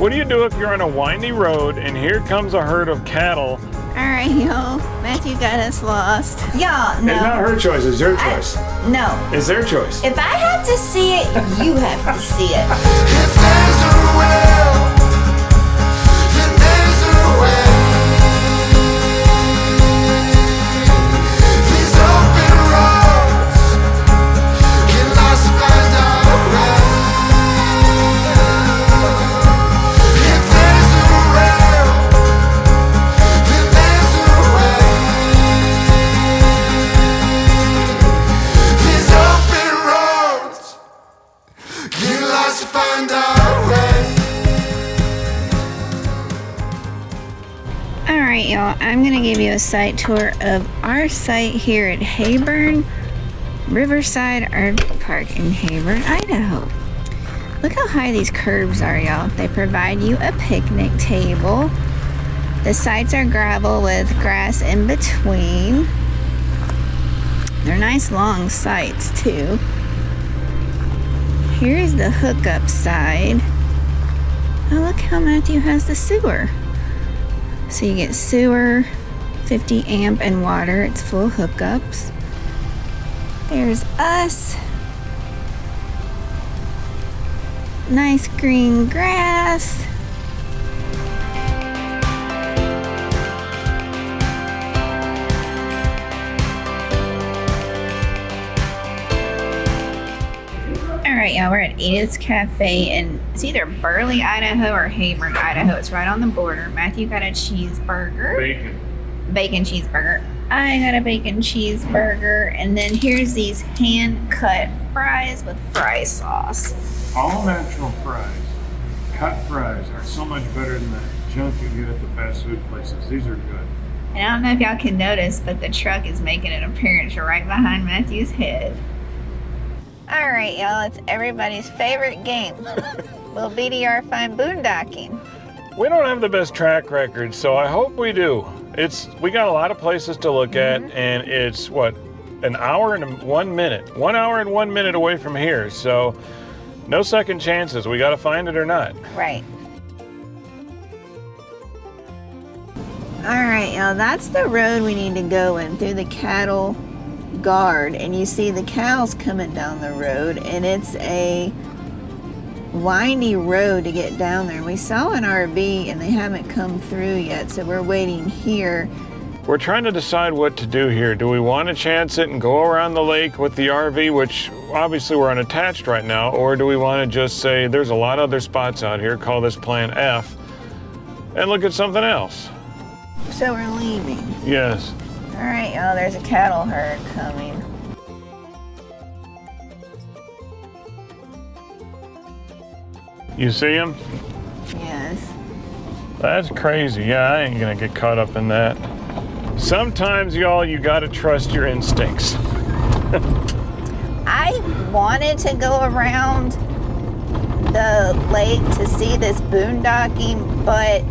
What do you do if you're on a windy road and here comes a herd of cattle? Alright, y'all. Matthew got us lost. Y'all, no. It's not her choice, it's your choice. No. It's their choice. If I have to see it, you have to see it. If there's a will, then there's a way. These open roads get lost and find our way. If there's a will, then there's a way. These open roads get lost to find our way. Alright, y'all. I'm going to give you a site tour of our site here at Reborn, Riverside Art Park in Reborn, Idaho. Look how high these curbs are, y'all. They provide you a picnic table. The sites are gravel with grass in between. They're nice long sites, too. Here's the hookup side. Oh, look how Matthew has the sewer. So you get sewer, 50 amp and water. It's full hookups. There's us. Nice green grass. Alright, y'all, we're at Edith's Cafe in, it's either Burley, Idaho or Reborn, Idaho. It's right on the border. Matthew got a cheeseburger. Bacon cheeseburger. I got a bacon cheeseburger. And then here's these hand-cut fries with fry sauce. All natural fries, cut fries, are so much better than the junk you get at the fast food places. These are good. And I don't know if y'all can notice, but the truck is making an appearance right behind Matthew's head. Alright, y'all, it's everybody's favorite game. Will BDR find boondocking? We don't have the best track record, so I hope we do. We got a lot of places to look at, and it's what, an hour and 1 minute. 1 hour and 1 minute away from here, so no second chances. We got to find it or not. Right. Alright, y'all, that's the road we need to go in through the cattle guard, and you see the cows coming down the road, and it's a windy road to get down there. We saw an RV and they haven't come through yet, so we're waiting here. We're trying to decide what to do here. Do we want to chance it and go around the lake with the RV, which obviously we're unattached right now, or do we want to just say there's a lot of other spots out here, call this plan F, and look at something else? So we're leaving. Yes. Alright, y'all, there's a cattle herd coming. You see him? Yes. That's crazy. Yeah, I ain't gonna get caught up in that. Sometimes, y'all, you gotta trust your instincts. I wanted to go around the lake to see this boondocking, but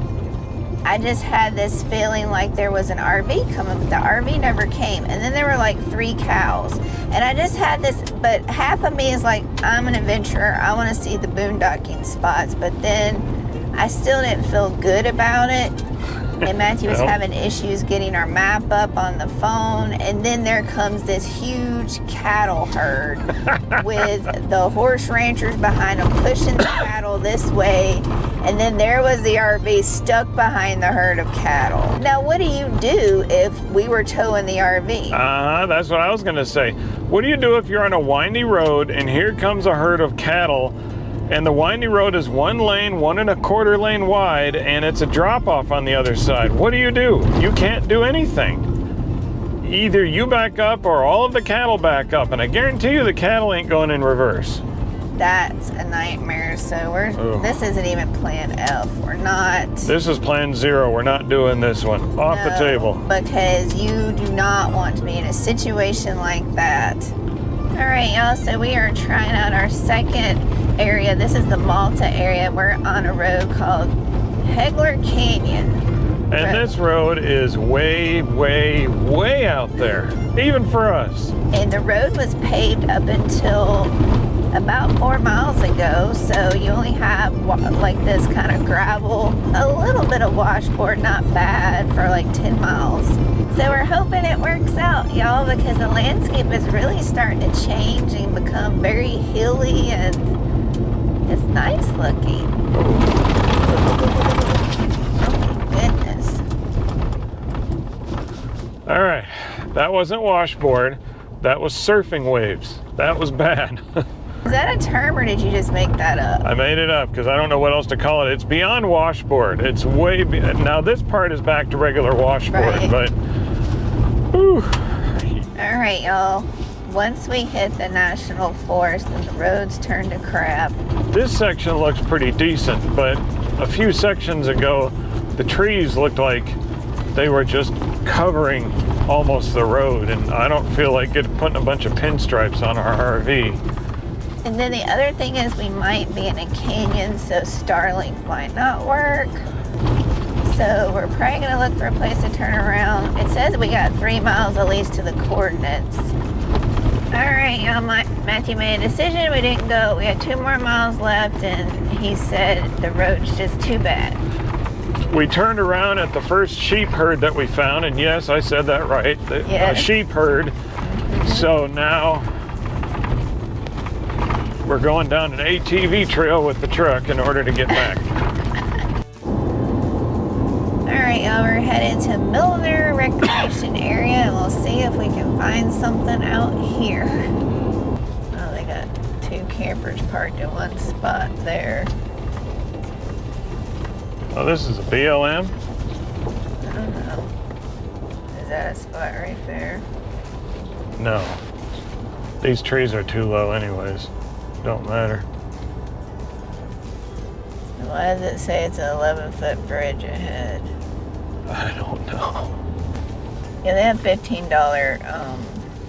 I just had this feeling like there was an RV coming, but the RV never came. And then there were like 3 cows. And I just had this, but half of me is like, I'm an adventurer. I want to see the boondocking spots. But then I still didn't feel good about it. And Matthew was having issues getting our map up on the phone. And then there comes this huge cattle herd with the horse ranchers behind them pushing the cattle this way. And then there was the RV stuck behind the herd of cattle. Now, what do you do if we were towing the RV? That's what I was gonna say. What do you do if you're on a windy road and here comes a herd of cattle and the windy road is 1 lane, 1 1/4 lane wide, and it's a drop off on the other side? What do? You can't do anything. Either you back up or all of the cattle back up, and I guarantee you the cattle ain't going in reverse. That's a nightmare. So this isn't even plan F. We're not. This is plan 0. We're not doing this one. Off the table. Because you do not want to be in a situation like that. All right, y'all, so we are trying out our second area. This is the Malta area. We're on a road called Hegler Canyon. And this road is way, way, way out there, even for us. And the road was paved up until about 4 miles ago, so you only have like this kind of gravel, a little bit of washboard, not bad for like 10 miles. So we're hoping it works out, y'all, because the landscape is really starting to change and become very hilly, and it's nice looking. Oh my goodness. All right, that wasn't washboard. That was surfing waves. That was bad. Is that a term, or did you just make that up? I made it up because I don't know what else to call it. It's beyond washboard. It's way now this part is back to regular washboard, Right. but whew. All right, y'all. Once we hit the national forest and the roads turn to crap. This section looks pretty decent, but a few sections ago, the trees looked like they were just covering almost the road, and I don't feel like putting a bunch of pinstripes on our RV. And then the other thing is we might be in a canyon, so Starlink might not work. So we're probably gonna look for a place to turn around. It says we got 3 miles at least to the coordinates. All right, y'all, Matthew made a decision. We didn't go. We had 2 more miles left, and he said the road's just too bad. We turned around at the first sheep herd that we found, and yes, I said that right, a Yes. sheep herd. Mm-hmm. So now we're going down an ATV trail with the truck in order to get back. All right, y'all, we're headed to Milner Recreation Area, and we'll see if we can find something out here. Oh, they got 2 campers parked in one spot there. Oh, this is a BLM? I don't know. Is that a spot right there? No. These trees are too low anyways. Don't matter. Why does it say it's an 11-foot bridge ahead? I don't know. Yeah, they have $15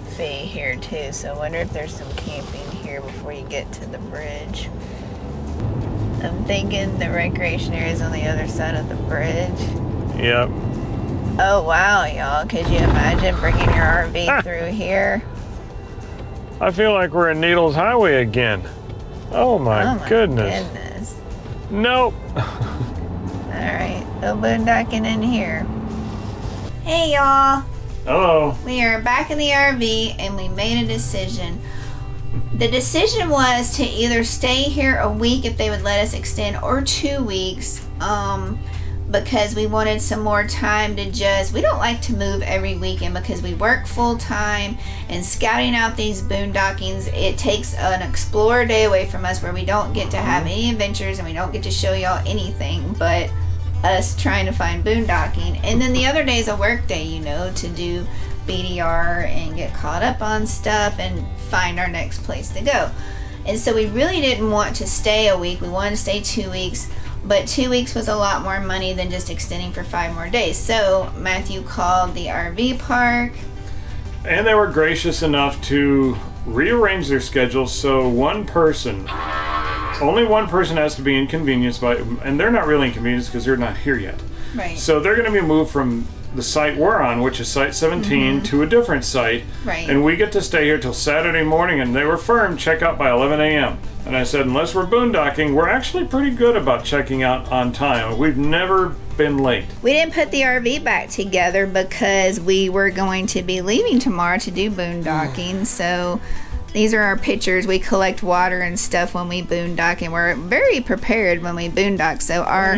fee here too, so I wonder if there's some camping here before you get to the bridge. I'm thinking the recreation area is on the other side of the bridge. Yep. Oh wow, y'all, could you imagine bringing your RV through here? I feel like we're in Needles Highway again. Oh my goodness. Nope. Alright, no boondocking in here. Hey y'all, Hello. we are back in the RV and we made a decision. The decision was to either stay here a week if they would let us extend, or 2 weeks, because we wanted some more time to we don't like to move every weekend because we work full time, and scouting out these boondockings, it takes an explorer day away from us where we don't get to have any adventures and we don't get to show y'all anything but us trying to find boondocking. And then the other day is a work day, you know, to do BDR and get caught up on stuff and find our next place to go. And so we really didn't want to stay a week. We wanted to stay 2 weeks, but 2 weeks was a lot more money than just extending for 5 more days. So Matthew called the RV park. And they were gracious enough to rearrange their schedule so only one person has to be inconvenienced by, and they're not really inconvenienced because they're not here yet. Right. So they're going to be moved from the site we're on, which is site 17, to a different site. Right. And we get to stay here till Saturday morning, and they were firm, check out by 11 a.m. And I said, unless we're boondocking, we're actually pretty good about checking out on time. We've never been late. We didn't put the RV back together because we were going to be leaving tomorrow to do boondocking. So these are our pictures. We collect water and stuff when we boondock, and we're very prepared when we boondock. So our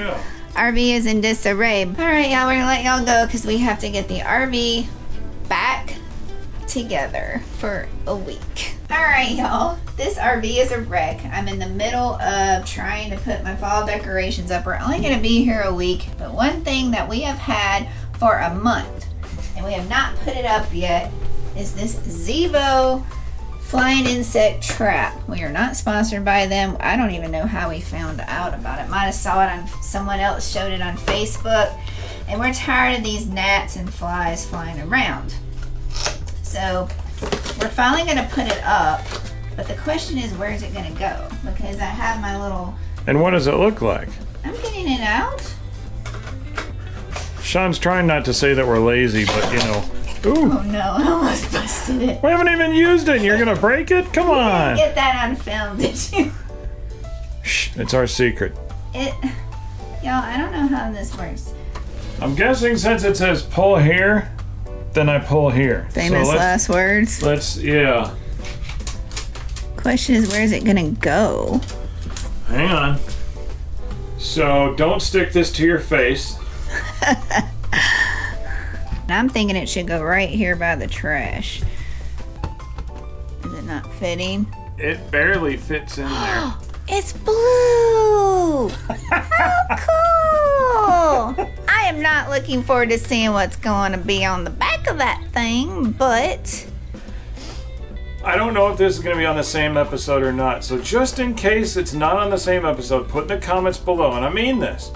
RV is in disarray. All right, y'all, we're gonna let y'all go because we have to get the RV back together for a week. All right, y'all, this RV is a wreck. I'm in the middle of trying to put my fall decorations up. We're only gonna be here a week, but one thing that we have had for a month and we have not put it up yet is this Zevo flying insect trap. We are not sponsored by them. I don't even know how we found out about it. Might have saw it on someone else showed it on Facebook, and we're tired of these gnats and flies flying around. So we're finally gonna put it up, but the question is, where's it gonna go? Because I have my little, And what does it look like? I'm getting it out. Sean's trying not to say that we're lazy, but you know, Ooh, Oh no, I almost busted it. we haven't even used it. And you're gonna break it? Come on. Get that on film, did you? Shh, it's our secret. Y'all, I don't know how this works. I'm guessing since it says pull here, then I pull here. Famous last words. Yeah. Question is, where is it gonna go? Hang on. So don't stick this to your face. I'm thinking it should go right here by the trash. Is it not fitting? It barely fits in there. It's blue! How cool! I am not looking forward to seeing what's going to be on the back of that thing, but I don't know if this is going to be on the same episode or not. So just in case it's not on the same episode, put in the comments below. And I mean this.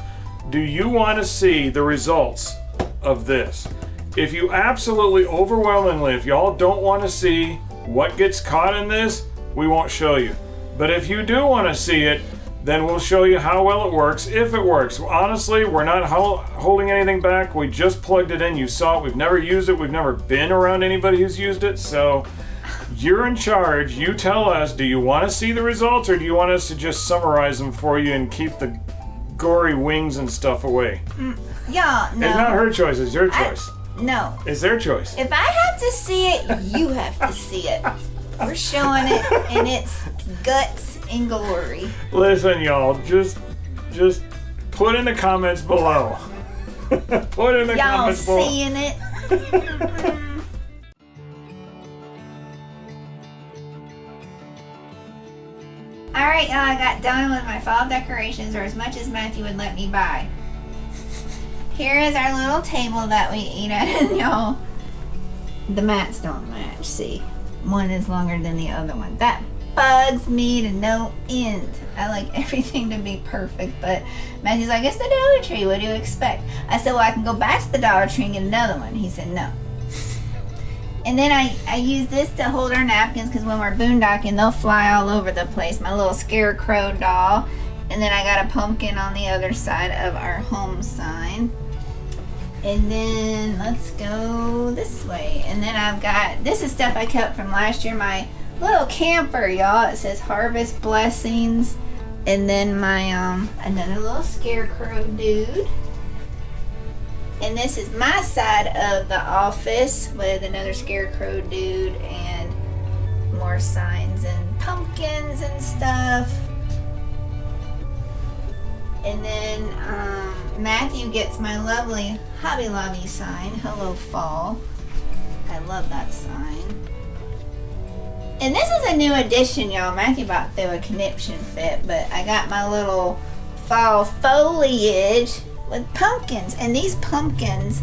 Do you want to see the results of this? If you absolutely overwhelmingly, if y'all don't want to see what gets caught in this, we won't show you. But if you do want to see it, then we'll show you how well it works, if it works. Honestly, we're not holding anything back. We just plugged it in. You saw it. We've never used it. We've never been around anybody who's used it. So you're in charge. You tell us, do you want to see the results or do you want us to just summarize them for you and keep the gory wings and stuff away? y'all, no. It's not her choice. It's your choice. No. It's their choice. If I have to see it, you have to see it. We're showing it in its guts and glory. Listen, y'all, just put in the comments below. Put in the Y'all comments below. seeing it? Alright, y'all, I got done with my fall decorations, or as much as Matthew would let me buy. Here is our little table that we eat at, and y'all, the mats don't match, see? One is longer than the other one. That bugs me to no end. I like everything to be perfect, but Matthew's like, it's the Dollar Tree, what do you expect? I said, well, I can go back to the Dollar Tree and get another one. He said, no. And then I use this to hold our napkins, because when we're boondocking, they'll fly all over the place. My little scarecrow doll. And then I got a pumpkin on the other side of our home sign. And then let's go this way. And then I've got, this is stuff I kept from last year, my little camper, y'all. It says Harvest Blessings. And then my, another little scarecrow dude. And this is my side of the office with another scarecrow dude and more signs and pumpkins and stuff. And then Matthew gets my lovely Hobby Lobby sign, Hello Fall. I love that sign. And this is a new addition, y'all. Matthew bought through a conniption fit, but I got my little fall foliage with pumpkins. And these pumpkins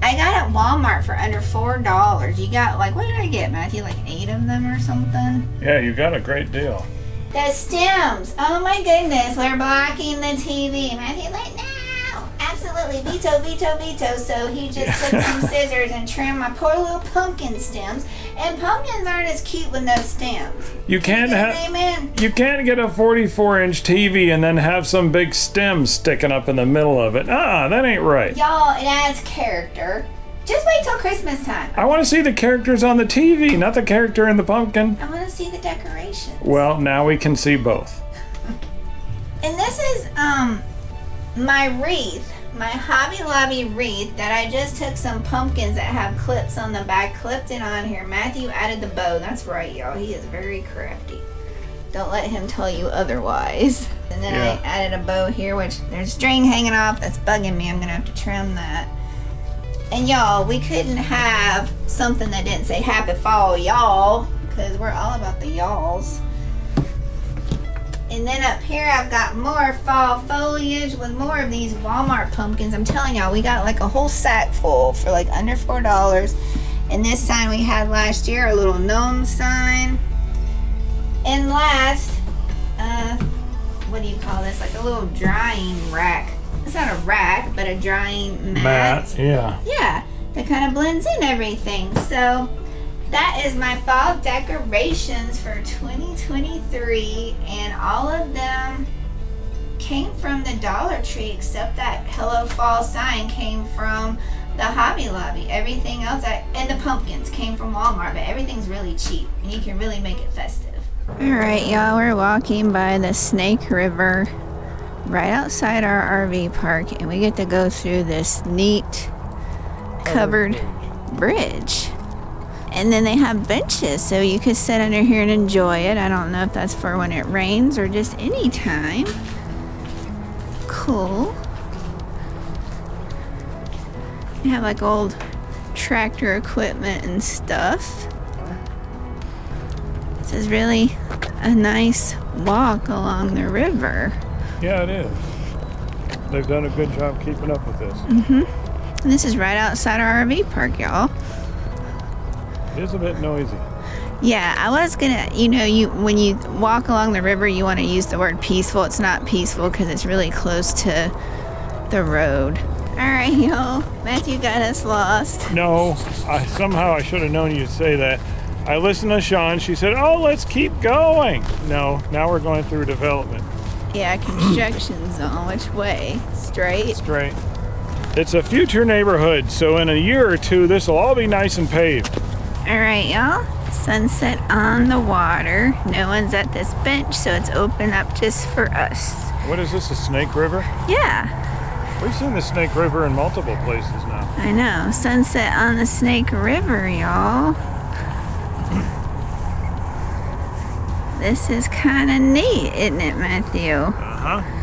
I got at Walmart for under $4. You got, like, what did I get, Matthew? Like 8 of them or something? Yeah, you got a great deal. The stems. Oh my goodness, we're blocking the TV. Matthew's like, no, absolutely, veto, veto, veto. So he just took some scissors and trimmed my poor little pumpkin stems. And pumpkins aren't as cute with no stems. You can't Amen. You can't get a 44-inch TV and then have some big stems sticking up in the middle of it. That ain't right. Y'all, it adds character. Just wait till Christmas time. I want to see the characters on the TV, not the character in the pumpkin. I want to see the decorations. Well, now we can see both. And this is my wreath, my Hobby Lobby wreath that I just took some pumpkins that have clips on the back, clipped it on here. Matthew added the bow. That's right, y'all. He is very crafty. Don't let him tell you otherwise. And then I added a bow here, which there's string hanging off. That's bugging me. I'm going to have to trim that. And y'all, we couldn't have something that didn't say Happy Fall, y'all, because we're all about the y'alls. And then up here, I've got more fall foliage with more of these Walmart pumpkins. I'm telling y'all, we got like a whole sack full for like under $4. And this sign we had last year, a little gnome sign. And last, what do you call this? Like a little drying rack. It's not a rack, but a drying mat. Yeah. Yeah, that kind of blends in everything. So that is my fall decorations for 2023, and all of them came from the Dollar Tree, except that Hello Fall sign came from the Hobby Lobby. Everything else, and the pumpkins came from Walmart, but everything's really cheap, and you can really make it festive. All right, y'all, we're walking by the Snake River right outside our RV park, and we get to go through this neat covered bridge. And then they have benches, so you could sit under here and enjoy it. I don't know if that's for when it rains or just any time. Cool. You have like old tractor equipment and stuff. This is really a nice walk along the river. Yeah, it is. They've done a good job keeping up with this. And this is right outside our RV park, y'all. It is a bit noisy. Yeah, I was gonna, when you walk along the river, you want to use the word peaceful. It's not peaceful because it's really close to the road. All right, y'all. Matthew got us lost. No, somehow I should have known you'd say that. I listened to Sean. She said, "Oh, let's keep going." No, now we're going through development. Yeah, construction zone. Which way? Straight? Straight. It's a future neighborhood, so in a year or two, this will all be nice and paved. All right, y'all. Sunset on the water. No one's at this bench, so it's open up just for us. What is this, a Snake River? Yeah. We've seen the Snake River in multiple places now. I know. Sunset on the Snake River, y'all. This is kind of neat, isn't it, Matthew? Uh-huh.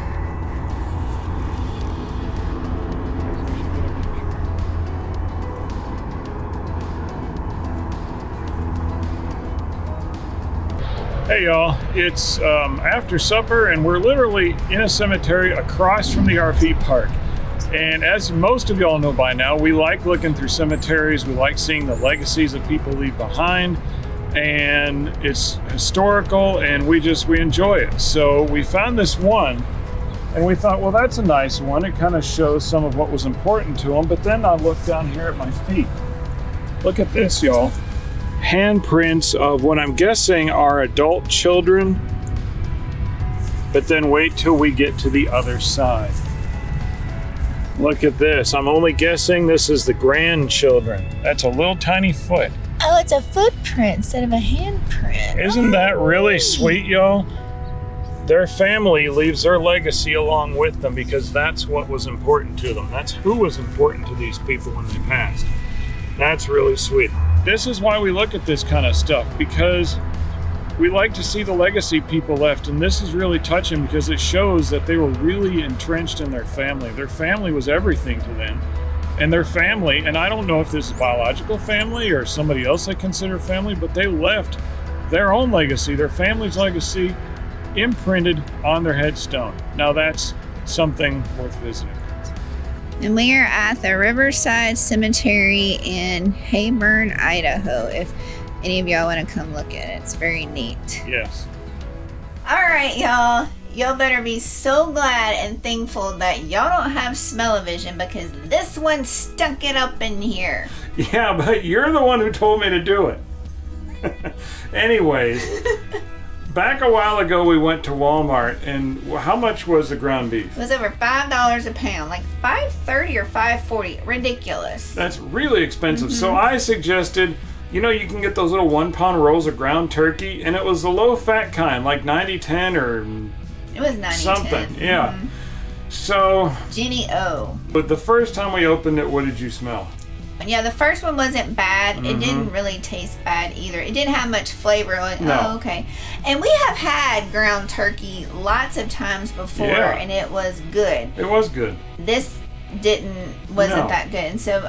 Hey y'all, it's after supper and we're literally in a cemetery across from the RV park. And as most of y'all know by now, we like looking through cemeteries. We like seeing the legacies that people leave behind, and it's historical and we enjoy it. So we found this one and we thought, well, that's a nice one. It kind of shows some of what was important to them. But then I looked down here at my feet. Look at this, y'all. Handprints of what I'm guessing are adult children, but then wait till we get to the other side. Look at this. I'm only guessing this is the grandchildren. That's a little tiny foot. Oh, it's a footprint instead of a handprint. Isn't that really sweet, y'all? Their family leaves their legacy along with them because that's what was important to them. That's who was important to these people when they passed. That's really sweet. This is why we look at this kind of stuff, because we like to see the legacy people left, and this is really touching because it shows that they were really entrenched in their family. Their family was everything to them, and their family, and I don't know if this is biological family or somebody else they consider family, but they left their own legacy, their family's legacy, imprinted on their headstone. Now that's something worth visiting. And we are at the Riverside Cemetery in Reborn, Idaho. If any of y'all want to come look at it, it's very neat. Yes. All right, y'all. Y'all better be so glad and thankful that y'all don't have smell-o-vision, because this one stuck it up in here. Yeah, but you're the one who told me to do it. Anyways, back a while ago we went to Walmart, and how much was the ground beef? It was over $5 a pound, like $5.30 or $5.40. Ridiculous. That's really expensive. So I suggested, you can get those little 1 pound rolls of ground turkey, and it was the low fat kind, like 90-10 or it was 90-10. something. Yeah. So Jenny O. But the first time we opened it, what did you smell? Yeah, the first one wasn't bad. It didn't really taste bad either. It didn't have much flavor. Like, No. Oh, okay. And we have had ground turkey lots of times before, Yeah. and it was good. It was good. This wasn't No. that good. And so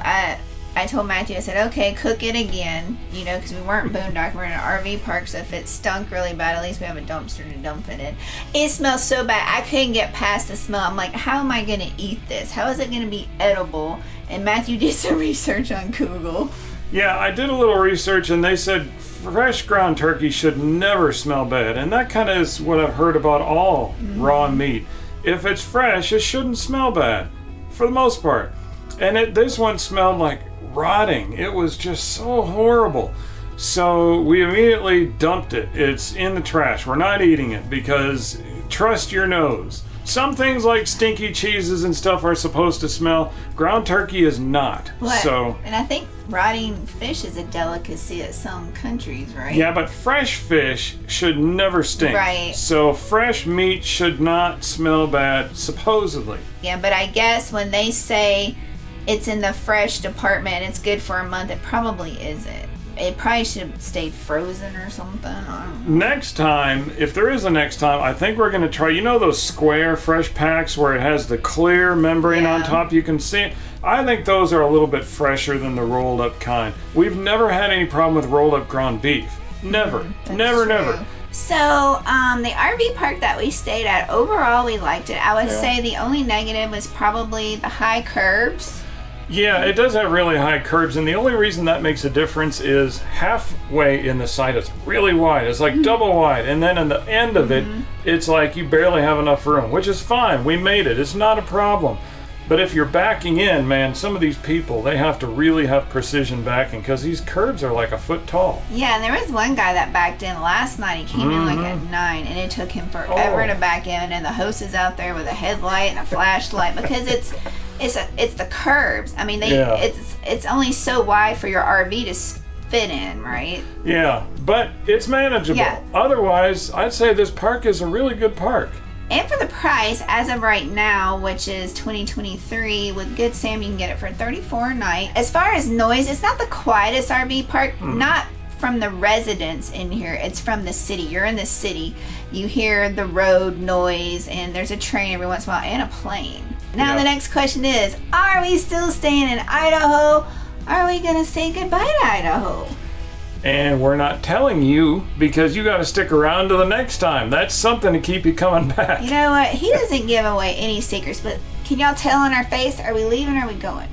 I told Matthew, I said, okay, cook it again, because we weren't boondocking. We're in an RV park, so if it stunk really bad, at least we have a dumpster to dump it in. It smells so bad. I couldn't get past the smell. I'm like, how am I going to eat this? How is it going to be edible? And Matthew did some research on Google. Yeah, I did a little research, and they said fresh ground turkey should never smell bad. And that kind of is what I've heard about all raw meat. If it's fresh, it shouldn't smell bad, for the most part. And this one smelled like rotting. It was just so horrible. So we immediately dumped it. It's in the trash. We're not eating it because trust your nose. some things like stinky cheeses and stuff are supposed to smell. Ground turkey is not. What? So And I think rotting fish is a delicacy at some countries, right? yeah, but fresh fish should never stink. Right. So fresh meat should not smell bad, supposedly. Yeah, but I guess when they say it's in the fresh department, it's good for a month, it probably isn't. It probably should have stayed frozen or something. I don't know. Next time, if there is a next time, I think we're going to try, you know those square fresh packs where it has the clear membrane on Yeah. top, you can see it? I think those are a little bit fresher than the rolled up kind. We've never had any problem with rolled up ground beef. Never. That's Never, true. never. So, the RV park that we stayed at, overall we liked it. I would Yeah. say the only negative was probably the high curbs. Yeah, it does have really high curbs, and the only reason that makes a difference is halfway in the side it's really wide. It's like double wide, and then in the end of it, it's like you barely have enough room, which is fine. We made it. It's not a problem. But if you're backing in, man, some of these people, they have to really have precision backing because these curbs are like a foot tall. Yeah, and there was one guy that backed in last night. He came in like at 9, and it took him forever to back in. And the host is out there with a headlight and a flashlight because it's the curbs. I mean, Yeah. it's only so wide for your RV to fit in, right? Yeah, but it's manageable. Yeah. Otherwise, I'd say this park is a really good park. And for the price, as of right now, which is 2023, with Good Sam, you can get it for $34 a night. As far as noise, it's not the quietest RV park, not from the residents in here. It's from the city. You're in the city. You hear the road noise, and there's a train every once in a while, and a plane. Now Yeah. the next question is, are we still staying in Idaho? Are we going to say goodbye to Idaho? And we're not telling you because you got to stick around to the next time. That's something to keep you coming back. You know what? He doesn't give away any secrets, but can y'all tell in our face, are we leaving or are we going?